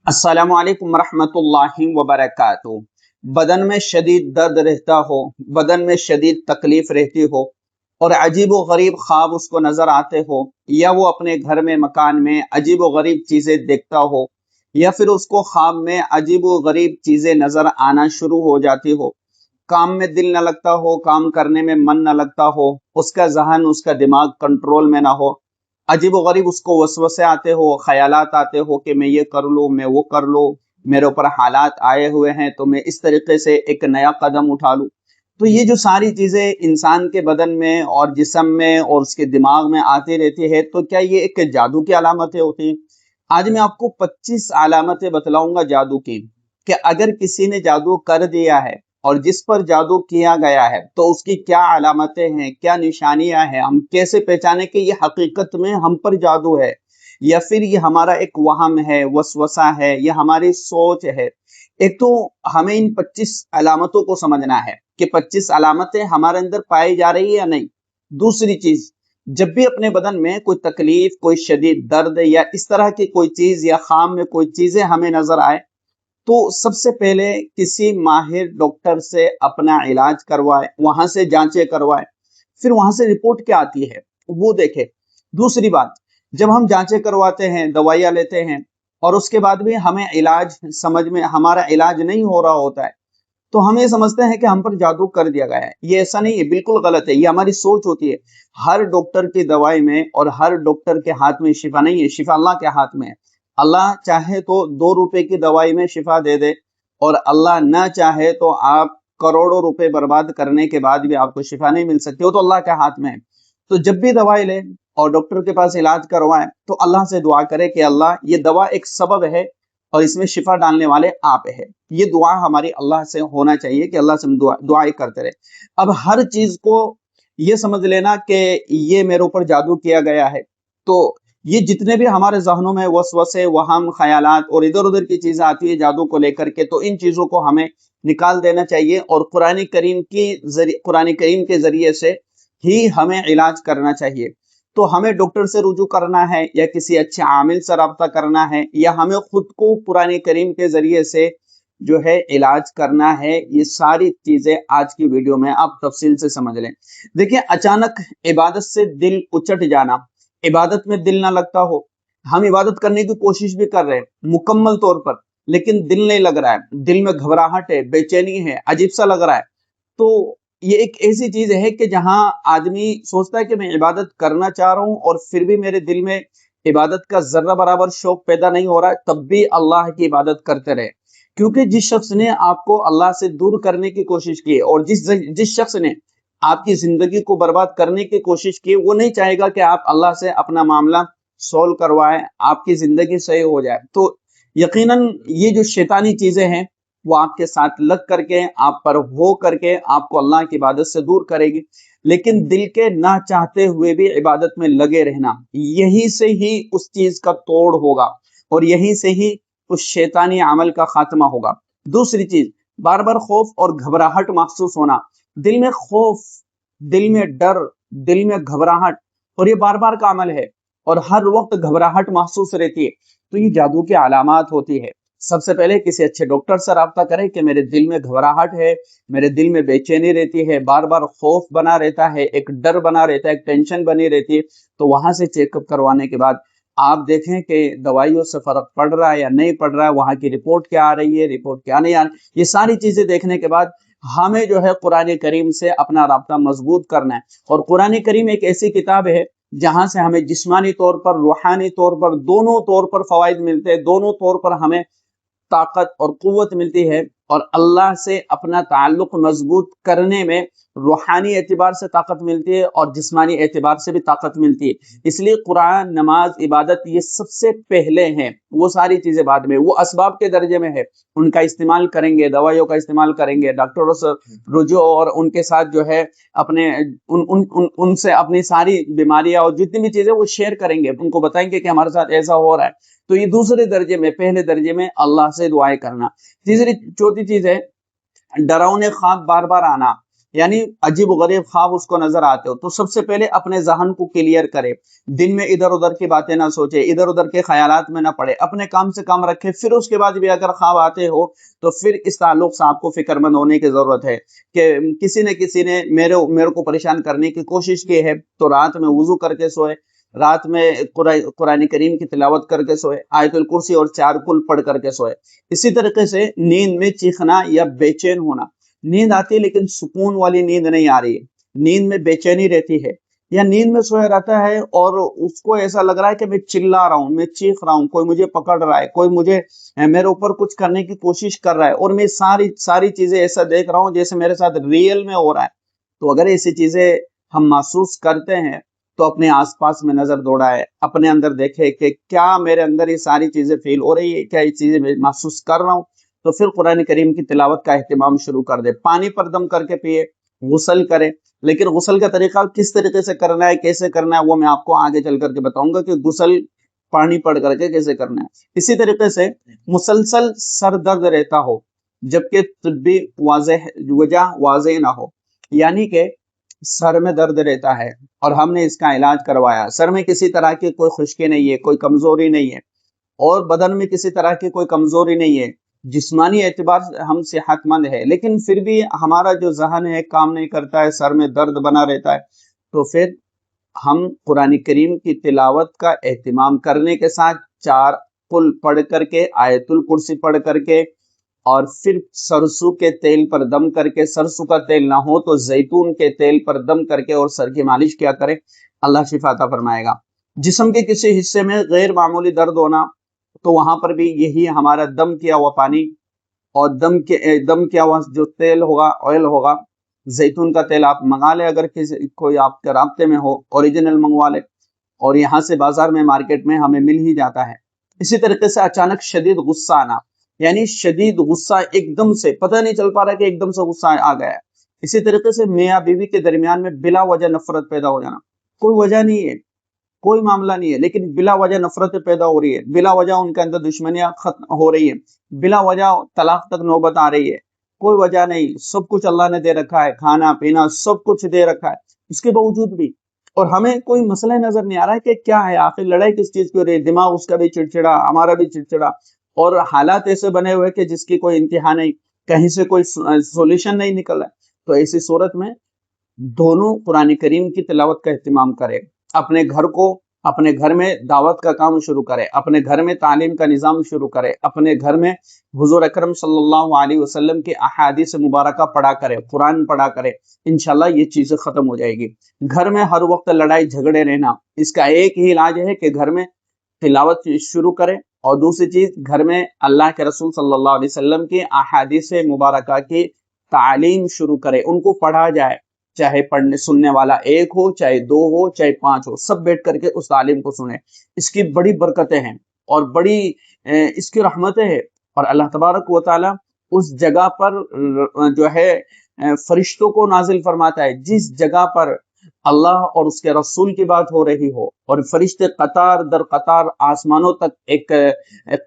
अस्सलामु अलैकुम रहमतुल्लाहि व बरकातुहू। बदन में शदीद दर्द रहता हो, बदन में शदीद तकलीफ रहती हो और अजीब व गरीब ख्वाब उसको नजर आते हो, या वो अपने घर में मकान में अजीब व गरीब चीजें देखता हो, या फिर उसको ख्वाब में अजीब व गरीब चीजें नजर आना शुरू हो जाती हो, काम में दिल न लगता हो, काम करने में मन न लगता हो, उसका जहन उसका दिमाग कंट्रोल में ना हो, अजीब व गरीब उसको वसवसे आते हो, ख्यालात आते हो कि मैं ये कर लूँ, मैं वो कर लूँ, मेरे ऊपर हालात आए हुए हैं तो मैं इस तरीके से एक नया कदम उठा लूँ। तो ये जो सारी चीजें इंसान के बदन में और जिस्म में और उसके दिमाग में आती रहती है, तो क्या ये एक जादू की अलामतें होती हैं? आज मैं आपको 25 अलामतें बतलाऊंगा जादू की, कि अगर किसी ने जादू कर दिया है और जिस पर जादू किया गया है तो उसकी क्या अलामतें हैं, क्या निशानियां हैं, हम कैसे पहचाने कि ये हकीकत में हम पर जादू है या फिर ये हमारा एक वहम है, वसवसा है, या हमारी सोच है। एक तो हमें इन 25 अलामतों को समझना है कि 25 अलामतें हमारे अंदर पाई जा रही है या नहीं। दूसरी चीज, जब भी अपने बदन में कोई तकलीफ, कोई शदीद दर्द या इस तरह की कोई चीज या खाम में कोई चीजें हमें नजर आए, तो सबसे पहले किसी माहिर डॉक्टर से अपना इलाज करवाए, वहां से जांचें करवाए, फिर वहां से रिपोर्ट क्या आती है वो देखे। दूसरी बात, जब हम जांचें करवाते हैं, दवाइयां लेते हैं और उसके बाद भी हमें इलाज समझ में, हमारा इलाज नहीं हो रहा होता है, तो हम ये समझते हैं कि हम पर जादू कर दिया गया है। ये ऐसा नहीं है, बिल्कुल गलत है, ये हमारी सोच होती है। हर डॉक्टर की दवाई में और हर डॉक्टर के हाथ में शिफा नहीं है, शिफा अल्लाह के हाथ में है। अल्लाह चाहे तो 2 रुपए की दवाई में शिफा दे दे, और अल्लाह ना चाहे तो आप करोड़ों रुपए बर्बाद करने के बाद भी आपको शिफा नहीं मिल सकती, वो तो अल्लाह के हाथ में है। तो जब भी दवाई ले और डॉक्टर के पास इलाज करवाएं, तो अल्लाह से दुआ करें कि अल्लाह ये दवा एक सबब है और इसमें शिफा डालने वाले आप है। ये दुआ हमारी अल्लाह से होना चाहिए कि अल्लाह से हम दुआएं करते रहे। अब हर चीज को ये समझ लेना कि ये मेरे ऊपर जादू किया गया है, तो ये जितने भी हमारे जहनों में वसवसे, वहम, ख्यालात और इधर उधर की चीजें आती है जादू को लेकर के, तो इन चीजों को हमें निकाल देना चाहिए और कुरान करीम के जरिए से ही हमें इलाज करना चाहिए। तो हमें डॉक्टर से रुजू करना है या किसी अच्छे आमिल से रब्ता करना है, या हमें खुद को कुरान करीम के जरिए से जो है इलाज करना है, ये सारी चीजें आज की वीडियो में आप तफसील से समझ लें। देखिए, अचानक इबादत से दिल उचट जाना, इबादत में दिल ना लगता हो, हम इबादत करने की कोशिश भी कर रहे हैं मुकम्मल तौर पर, लेकिन दिल नहीं लग रहा है, दिल में घबराहट है, बेचैनी है, अजीब सा लग रहा है, तो ये एक ऐसी चीज है कि जहां आदमी सोचता है कि मैं इबादत करना चाह रहा हूं और फिर भी मेरे दिल में इबादत का जर्रा बराबर शौक पैदा नहीं हो रहा है, तब भी अल्लाह की इबादत करते रहे। क्योंकि जिस शख्स ने आपको अल्लाह से दूर करने की कोशिश की और जिस शख्स ने आपकी जिंदगी को बर्बाद करने की कोशिश की, वो नहीं चाहेगा कि आप अल्लाह से अपना मामला सोल्व करवाएं, आपकी जिंदगी सही हो जाए। तो यकीनन ये जो शैतानी चीजें हैं वो आपके साथ लग करके, आप पर हो करके आपको अल्लाह की इबादत से दूर करेगी। लेकिन दिल के ना चाहते हुए भी इबादत में लगे रहना, यही से ही उस चीज का तोड़ होगा और यही से ही उस शैतानी अमल का खात्मा होगा। दूसरी चीज, बार बार खौफ और घबराहट महसूस होना, दिल में खौफ, दिल में डर, दिल में घबराहट, और ये बार बार का अमल है और हर वक्त घबराहट महसूस रहती है, तो ये जादू की अलामत होती है। सबसे पहले किसी अच्छे डॉक्टर से राब्ता करें कि मेरे दिल में घबराहट है, मेरे दिल में बेचैनी रहती है, बार बार खौफ बना रहता है, एक डर बना रहता है, एक टेंशन बनी रहती है, तो वहां से चेकअप करवाने के बाद आप देखें कि दवाइयों से फर्क पड़ रहा है या नहीं पड़ रहा है, वहां की रिपोर्ट क्या आ रही है, रिपोर्ट क्या नहीं आ रही, ये सारी चीजें देखने के बाद हमें जो है कुरान करीम से अपना राब्ता मजबूत करना है। और कुरान करीम एक ऐसी किताब है जहां से हमें जिस्मानी तौर पर, रूहानी तौर पर, दोनों तौर पर फवाइद मिलते हैं, दोनों तौर पर हमें ताकत और कुव्वत मिलती है, और अल्लाह से अपना ताल्लुक मजबूत करने में रूहानी एतबार से ताकत मिलती है और जिस्मानी एतबार से भी ताकत मिलती है। इसलिए कुरान, नमाज, इबादत ये सबसे पहले हैं, वो सारी चीजें बाद में, वो असबाब के दर्जे में है, उनका इस्तेमाल करेंगे, दवाइयों का इस्तेमाल करेंगे, डॉक्टरों से रुजू और उनके साथ जो है अपने उनसे अपनी सारी बीमारियां और जितनी भी चीजें वो शेयर करेंगे, उनको बताएंगे कि हमारे साथ ऐसा हो रहा है। तो ये दूसरे दर्जे में, पहले दर्जे में अल्लाह से दुआएं करना। तीसरी चौथी चीज है डरावने ख्वाब बार बार आना, یعنی عجیب و غریب خواب اس کو نظر آتے ہو تو سب سے پہلے اپنے ذہن کو کلیئر کرے، دن میں ادھر ادھر کی باتیں نہ سوچے، ادھر ادھر کے خیالات میں نہ پڑے، اپنے کام سے کام رکھے، پھر اس کے بعد بھی اگر خواب آتے ہو تو پھر اس تعلق سے آپ کو فکر مند ہونے کی ضرورت ہے کہ کسی نے میرے کو پریشان کرنے کی کوشش کی ہے، تو رات میں وضو کر کے سوئے، رات میں قرآن کریم کی تلاوت کر کے سوئے، آیت الکرسی اور 4 کل پڑھ کر کے سوئے۔ اسی طریقے سے نیند میں چیخنا یا بے چین ہونا، نیند آتی ہے لیکن سکون والی نیند نہیں آ رہی ہے، نیند میں بے چینی رہتی ہے، یا نیند میں سویا رہتا ہے اور اس کو ایسا لگ رہا ہے کہ میں چلا رہا ہوں، میں چیخ رہا ہوں، کوئی مجھے پکڑ رہا ہے، کوئی مجھے میرے اوپر کچھ کرنے کی کوشش کر رہا ہے، اور میں ساری چیزیں ایسا دیکھ رہا ہوں جیسے میرے ساتھ ریئل میں ہو رہا ہے۔ تو اگر ایسی چیزیں ہم محسوس کرتے ہیں تو اپنے آس پاس میں نظر دوڑائے، اپنے اندر دیکھے کہ کیا میرے اندر یہ ساری چیزیں فیل ہو رہی ہے، کیا یہ چیزیں میں محسوس کر رہا ہوں، تو پھر قرآن کریم کی تلاوت کا اہتمام شروع کر دے، پانی پر دم کر کے پیے، غسل کرے، لیکن غسل کا طریقہ کس طریقے سے کرنا ہے، کیسے کرنا ہے، وہ میں آپ کو آگے چل کر کے بتاؤں گا کہ غسل پانی پڑ کر کے کیسے کرنا ہے۔ اسی طریقے سے مسلسل سر درد رہتا ہو جبکہ طبی وجہ واضح نہ ہو، یعنی کہ سر میں درد رہتا ہے اور ہم نے اس کا علاج کروایا، سر میں کسی طرح کی کوئی خشکی نہیں ہے، کوئی کمزوری نہیں ہے، اور بدن میں کسی طرح کی کوئی کمزوری نہیں ہے، جسمانی اعتبار سے ہم صحت مند ہے، لیکن پھر بھی ہمارا جو ذہن ہے کام نہیں کرتا ہے، سر میں درد بنا رہتا ہے، تو پھر ہم قرآن کریم کی تلاوت کا اہتمام کرنے کے ساتھ 4 قل پڑھ کر کے، آیت الکرسی پڑھ کر کے، اور پھر سرسوں کے تیل پر دم کر کے، سرسوں کا تیل نہ ہو تو زیتون کے تیل پر دم کر کے اور سر کی مالش کیا کرے، اللہ شفا عطا فرمائے گا۔ جسم کے کسی حصے میں غیر معمولی درد ہونا، تو وہاں پر بھی یہی ہمارا دم کیا ہوا پانی اور دم کیا ہوا جو تیل ہوگا، آئل ہوگا، زیتون کا تیل آپ منگا لے، اگر کوئی آپ کے رابطے میں ہو اوریجنل منگوا لے، اور یہاں سے بازار میں مارکیٹ میں ہمیں مل ہی جاتا ہے۔ اسی طریقے سے اچانک شدید غصہ آنا، یعنی شدید غصہ ایک دم سے پتہ نہیں چل پا رہا کہ ایک دم سے غصہ آ گیا ہے۔ اسی طریقے سے میاں بیوی کے درمیان میں بلا وجہ نفرت پیدا ہو جانا، کوئی وجہ نہیں ہے، کوئی معاملہ نہیں ہے، لیکن بلا وجہ نفرت پیدا ہو رہی ہے، بلا وجہ ان کے اندر دشمنیاں ختم ہو رہی ہے، بلا وجہ طلاق تک نوبت آ رہی ہے، کوئی وجہ نہیں، سب کچھ اللہ نے دے رکھا ہے، کھانا پینا سب کچھ دے رکھا ہے، اس کے باوجود بھی، اور ہمیں کوئی مسئلہ نظر نہیں آ رہا ہے کہ کیا ہے آخر لڑائی کس چیز کی ہو رہی ہے، دماغ اس کا بھی چڑچڑا، ہمارا بھی چڑچڑا، اور حالات ایسے بنے ہوئے کہ جس کی کوئی انتہا نہیں، کہیں سے کوئی سولوشن نہیں نکل رہا ہے۔ تو ایسی صورت میں دونوں قرآن کریم کی تلاوت کا اہتمام کرے، اپنے گھر میں دعوت کا کام شروع کرے، اپنے گھر میں تعلیم کا نظام شروع کرے، اپنے گھر میں حضور اکرم صلی اللہ علیہ وسلم کی احادیث مبارکہ پڑھا کرے، قرآن پڑھا کرے، انشاءاللہ یہ چیزیں ختم ہو جائے گی۔ گھر میں ہر وقت لڑائی جھگڑے رہنا، اس کا ایک ہی علاج ہے کہ گھر میں تلاوت شروع کرے، اور دوسری چیز گھر میں اللہ کے رسول صلی اللہ علیہ وسلم کی احادیث مبارکہ کی تعلیم شروع کرے، ان کو پڑھا جائے، چاہے پڑھنے سننے والا ایک ہو، چاہے 2 ہو، چاہے 5 ہو، سب بیٹھ کر کے اس تعلیم کو سنیں۔ اس کی بڑی برکتیں ہیں اور بڑی اس کی رحمتیں ہیں، اور اللہ تبارک و تعالی اس جگہ پر جو ہے فرشتوں کو نازل فرماتا ہے، جس جگہ پر اللہ اور اس کے رسول کی بات ہو رہی ہو، اور فرشتے قطار در قطار آسمانوں تک ایک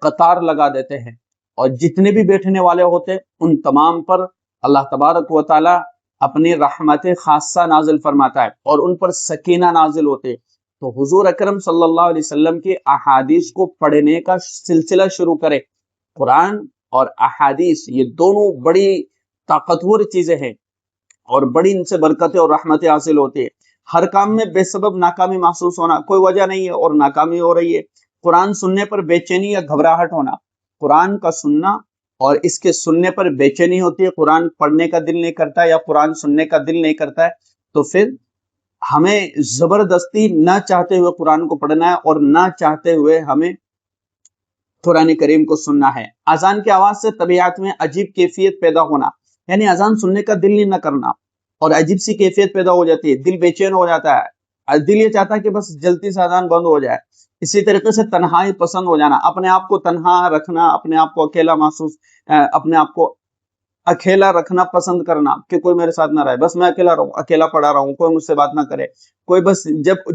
قطار لگا دیتے ہیں، اور جتنے بھی بیٹھنے والے ہوتے ان تمام پر اللہ تبارک و تعالی اپنی رحمت خاصہ نازل فرماتا ہے، اور ان پر سکینہ نازل ہوتے۔ تو حضور اکرم صلی اللہ علیہ وسلم کی احادیث کو پڑھنے کا سلسلہ شروع کرے۔ قرآن اور احادیث یہ دونوں بڑی طاقتور چیزیں ہیں، اور بڑی ان سے برکتیں اور رحمتیں حاصل ہوتی ہے۔ ہر کام میں بے سبب ناکامی محسوس ہونا، کوئی وجہ نہیں ہے اور ناکامی ہو رہی ہے، قرآن سننے پر بے چینی یا گھبراہٹ ہونا، قرآن کا سننا اور اس کے سننے پر بے چینی ہوتی ہے، قرآن پڑھنے کا دل نہیں کرتا یا قرآن سننے کا دل نہیں کرتا ہے، تو پھر ہمیں زبردستی نہ چاہتے ہوئے قرآن کو پڑھنا ہے، اور نہ چاہتے ہوئے ہمیں قرآن کریم کو سننا ہے۔ اذان کی آواز سے طبیعت میں عجیب کیفیت پیدا ہونا، یعنی اذان سننے کا دل نہیں نہ کرنا، اور عجیب سی کیفیت پیدا ہو جاتی ہے، دل بے چین ہو جاتا ہے، دل یہ چاہتا ہے کہ بس جلدی سے اذان بند ہو جائے۔ اسی طریقے سے تنہائی پسند ہو جانا، اپنے آپ کو تنہا رکھنا، اپنے آپ کو اکیلا محسوس، اپنے آپ کو اکیلا رکھنا پسند کرنا کہ کوئی میرے ساتھ نہ رہے، بس میں اکیلا رہوں، اکیلا پڑا رہوں، کوئی مجھ سے بات نہ کرے، کوئی بس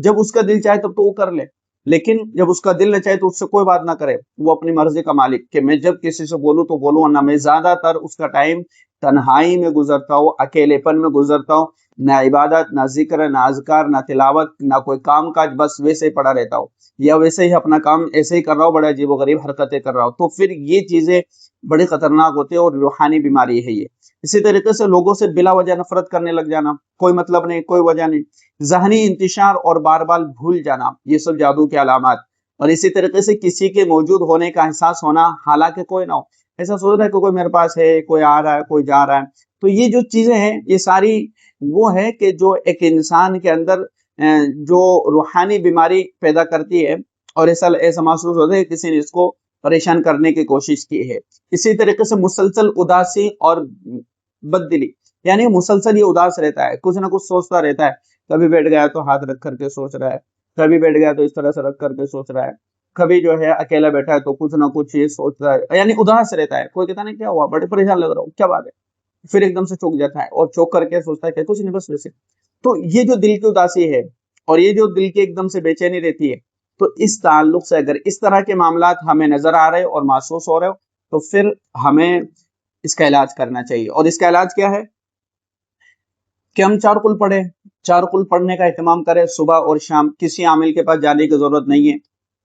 جب اس کا دل چاہے تب تو وہ کر لے، لیکن جب اس کا دل نہ چاہے تو اس سے کوئی بات نہ کرے، وہ اپنی مرضی کا مالک، کہ میں جب کسی سے بولوں تو بولوں، ورنہ میں زیادہ تر اس کا ٹائم तन्हाई में गुजरता हो, अकेलेपन में गुजरता हो, ना इबादत, ना जिक्र, ना अज़कार, ना तिलावत, ना कोई काम काज, बस वैसे ही पड़ा रहता हो, या वैसे ही अपना काम ऐसे ही कर रहा हो, बड़े अजीब गरीब हरकतें कर रहा हो, तो फिर ये चीजें बड़ी खतरनाक होती है और रूहानी बीमारी है ये। इसी तरीके से लोगों से बिला वजह नफरत करने लग जाना, कोई मतलब नहीं, कोई वजह नहीं, ज़हनी इंतशार और बार बार भूल जाना, ये सब जादू के अलामात। और इसी तरीके से किसी के मौजूद होने का एहसास होना हालांकि कोई ना हो, ऐसा सोच रहा है कि कोई मेरे पास है, कोई आ रहा है, कोई जा रहा है। तो ये जो चीजें हैं ये सारी वो है कि जो एक इंसान के अंदर जो रूहानी बीमारी पैदा करती है, और ऐसा ऐसा महसूस होता है कि किसी ने इसको परेशान करने की कोशिश की है। इसी तरीके से मुसलसल उदासी और बददिली, यानी मुसलसल ये उदास रहता है, कुछ ना कुछ सोचता रहता है, कभी बैठ गया तो हाथ रख करके सोच रहा है, कभी बैठ गया तो इस तरह से रख करके सोच रहा है, कभी जो है अकेला बैठा है तो कुछ ना कुछ ये सोच रहा है, यानी उदास रहता है। कोई कहता नहीं क्या हुआ, बड़े परेशान लग रहा हूँ, क्या बात है, फिर एकदम से चौंक जाता है और चौंक करके सोचता है कि कुछ नहीं, बस वैसे। तो ये जो दिल की उदासी है और ये जो दिल की एकदम से बेचैनी रहती है, तो इस ताल्लुक से अगर इस तरह के मामलात हमें नजर आ रहे हो और महसूस हो रहे हो, तो फिर हमें इसका इलाज करना चाहिए। और इसका इलाज क्या है कि हम चार कुल पढ़े, चार कुल पढ़ने का एहतमाम करें सुबह और शाम। किसी आमिल के पास जाने की जरूरत नहीं है,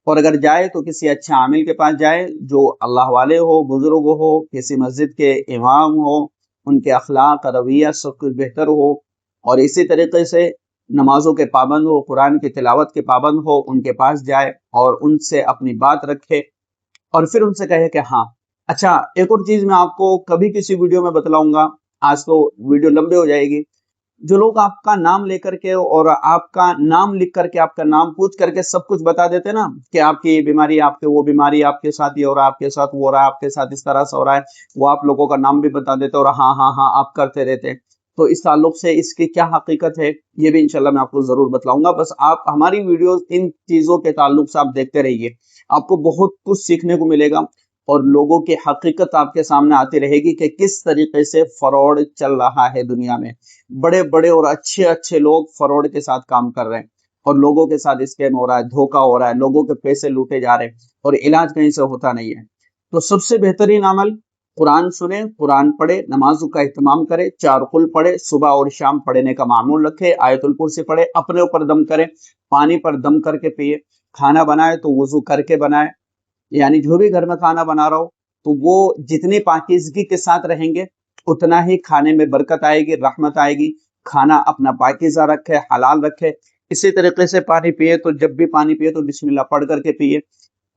और अगर जाए तो किसी अच्छे आमिल के पास जाए जो अल्लाह वाले हो, बुजुर्ग हो, किसी मस्जिद के इमाम हो, उनके अखलाक रवैया सब कुछ बेहतर हो, और इसी तरीके से नमाजों के पाबंद हो, कुरान की तिलावत के पाबंद हो, उनके पास जाए और उनसे अपनी बात रखे, और फिर उनसे कहे कि हाँ। अच्छा, एक और चीज मैं आपको कभी किसी वीडियो में बतलाऊंगा, आज तो वीडियो लंबी हो जाएगी। जो लोग आपका नाम लेकर के और आपका नाम लिख करके, आपका नाम पूछ करके सब कुछ बता देते ना कि आपकी ये बीमारी, आपके वो बीमारी, आपके साथ ये हो रहा है, आपके साथ वो हो रहा है, आपके साथ इस तरह से हो रहा है, वो आप लोगों का नाम भी बता देते और हाँ हाँ हाँ आप करते रहते। तो इस ताल्लुक से इसकी क्या हकीकत है ये भी इंशाल्लाह मैं आपको जरूर बतलाऊंगा। बस आप हमारी वीडियोस इन चीजों के ताल्लुक से आप देखते रहिए, आपको बहुत कुछ सीखने को मिलेगा और लोगों की हकीकत आपके सामने आती रहेगी कि किस तरीके से फ्रॉड चल रहा है दुनिया में। बड़े बड़े और अच्छे अच्छे लोग फ्रॉड के साथ काम कर रहे हैं और लोगों के साथ स्कैम हो रहा है, धोखा हो रहा है, लोगों के पैसे लूटे जा रहे हैं और इलाज कहीं से होता नहीं है। तो सबसे बेहतरीन अमल, कुरान सुने, कुरान पढ़े, नमाजों का इत्माम करे, चार कुल पढ़े, सुबह और शाम पढ़ने का मामूल रखे, आयतुल कुर्सी पढ़े, अपने ऊपर दम करे, पानी पर दम करके पिए, खाना बनाए तो वुजू करके बनाए, यानी जो भी घर में खाना बना रहा हो तो वो जितनी पाकीज़गी के साथ रहेंगे उतना ही खाने में बरकत आएगी, रहमत आएगी। खाना अपना पाकीज़ा रखे, हलाल रखे। इसी तरीके से पानी पिए तो जब भी पानी पिए तो बिस्मिल्लाह पढ़ करके पिए,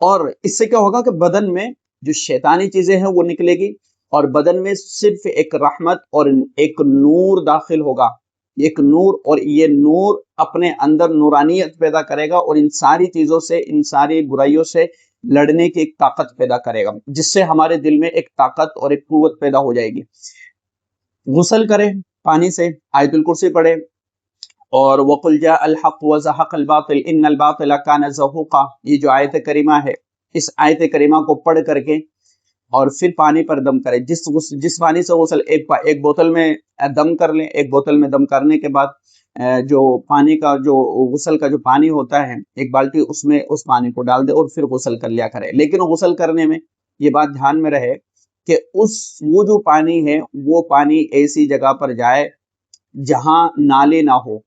और इससे क्या होगा कि बदन में जो शैतानी चीजें हैं वो निकलेगी और बदन में सिर्फ एक रहमत और एक नूर दाखिल होगा, एक नूर, और ये नूर अपने अंदर नूरानियत पैदा करेगा और इन सारी चीजों से, इन सारी बुराइयों से लड़ने की एक ताकत पैदा करेगा, जिससे हमारे दिल में एक ताकत और एक कुव्वत पैदा हो जाएगी। गुसल करें पानी से, आयतुल कुर्सी पढ़े, और वकुल जा अल हक व ज़हक़ अल बातिल इन्नल बातिल कान ज़हूक़ा, ये जो आयत करीमा है, इस आयत करीमा को पढ़ करके और फिर पानी पर दम करें। जिस पानी से गुसल, एक बोतल में दम कर लें, एक बोतल में दम करने के बाद जो पानी का जो गुसल का जो पानी होता है, एक बाल्टी उसमें उस पानी को डाल दे और फिर गुसल कर लिया करें। लेकिन गुसल करने में ये बात ध्यान में रहे कि वो जो पानी है वो पानी ऐसी जगह पर जाए जहां नाले ना हो,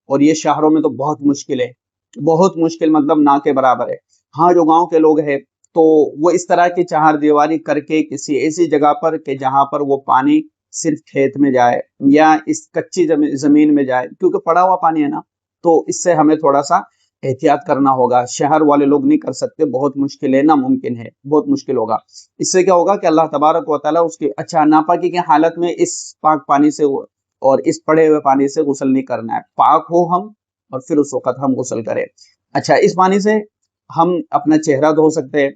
और ये शहरों में तो बहुत मुश्किल है, बहुत मुश्किल, मतलब ना के बराबर है। हाँ, जो गांव के लोग हैं तो वो इस तरह की चार दीवारी करके किसी ऐसी जगह पर कि जहां पर वो पानी सिर्फ खेत में जाए या इस कच्ची जमीन में जाए, क्योंकि पड़ा हुआ पानी है ना, तो इससे हमें थोड़ा सा एहतियात करना होगा। शहर वाले लोग नहीं कर सकते, बहुत मुश्किल है, नामुमकिन है, बहुत मुश्किल होगा। इससे क्या होगा कि अल्लाह तबारक व तआला उसकी, अच्छा, नापाकी की हालत में इस पाक पानी से और इस पड़े हुए पानी से गुसल नहीं करना है, पाक हो हम और फिर उस वक्त हम गुसल करें। अच्छा, इस पानी से हम अपना चेहरा धो सकते हैं,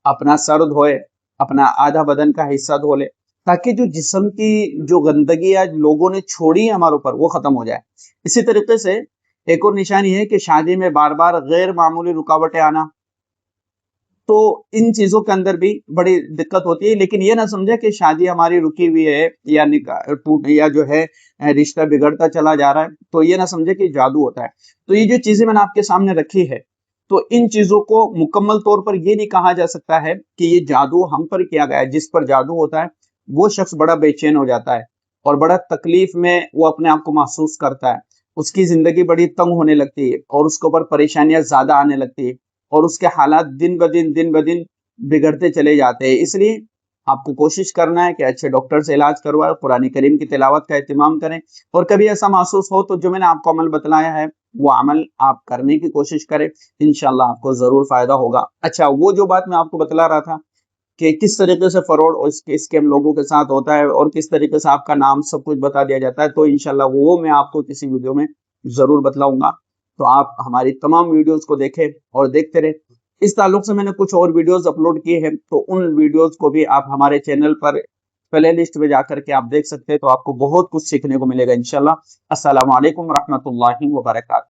अपना सर धोए, अपना आधा बदन का हिस्सा धो ले, ताकि जो जिस्म की जो गंदगी आज लोगों ने छोड़ी है हमारे ऊपर वो खत्म हो जाए। इसी तरीके से एक और निशानी है कि शादी में बार बार गैर मामूली रुकावटें आना, तो इन चीजों के अंदर भी बड़ी दिक्कत होती है। लेकिन ये ना समझे कि शादी हमारी रुकी हुई है या निकाह टूट या जो है रिश्ता बिगड़ता चला जा रहा है, तो ये ना समझे कि जादू होता है। तो ये जो चीजें मैंने आपके सामने रखी है, तो इन चीजों को मुकम्मल तौर पर ये नहीं कहा जा सकता है कि ये जादू हम पर किया गया है। जिस पर जादू होता है وہ شخص بڑا بے چین ہو جاتا ہے اور بڑا تکلیف میں وہ اپنے آپ کو محسوس کرتا ہے، اس کی زندگی بڑی تنگ ہونے لگتی ہے اور اس کے اوپر پریشانیاں زیادہ آنے لگتی ہے اور اس کے حالات دن بدن بگڑتے چلے جاتے ہیں۔ اس لیے آپ کو کوشش کرنا ہے کہ اچھے ڈاکٹر سے علاج کروائے، قرآن کریم کی تلاوت کا اہتمام کریں، اور کبھی ایسا محسوس ہو تو جو میں نے آپ کو عمل بتلایا ہے وہ عمل آپ کرنے کی کوشش کریں، انشاءاللہ آپ کو ضرور فائدہ ہوگا۔ اچھا، وہ جو بات میں آپ کو بتلا رہا تھا کہ کس طریقے سے فراڈ اور اسکیم لوگوں کے ساتھ ہوتا ہے اور کس طریقے سے آپ کا نام سب کچھ بتا دیا جاتا ہے، تو انشاءاللہ وہ میں آپ کو کسی ویڈیو میں ضرور بتلاؤں گا۔ تو آپ ہماری تمام ویڈیوز کو دیکھیں اور دیکھتے رہیں۔ اس تعلق سے میں نے کچھ اور ویڈیوز اپلوڈ کیے ہیں، تو ان ویڈیوز کو بھی آپ ہمارے چینل پر پلے لسٹ میں جا کر کے آپ دیکھ سکتے ہیں، تو آپ کو بہت کچھ سیکھنے کو ملے گا انشاءاللہ۔ السلام علیکم ورحمۃ اللہ وبرکاتہ۔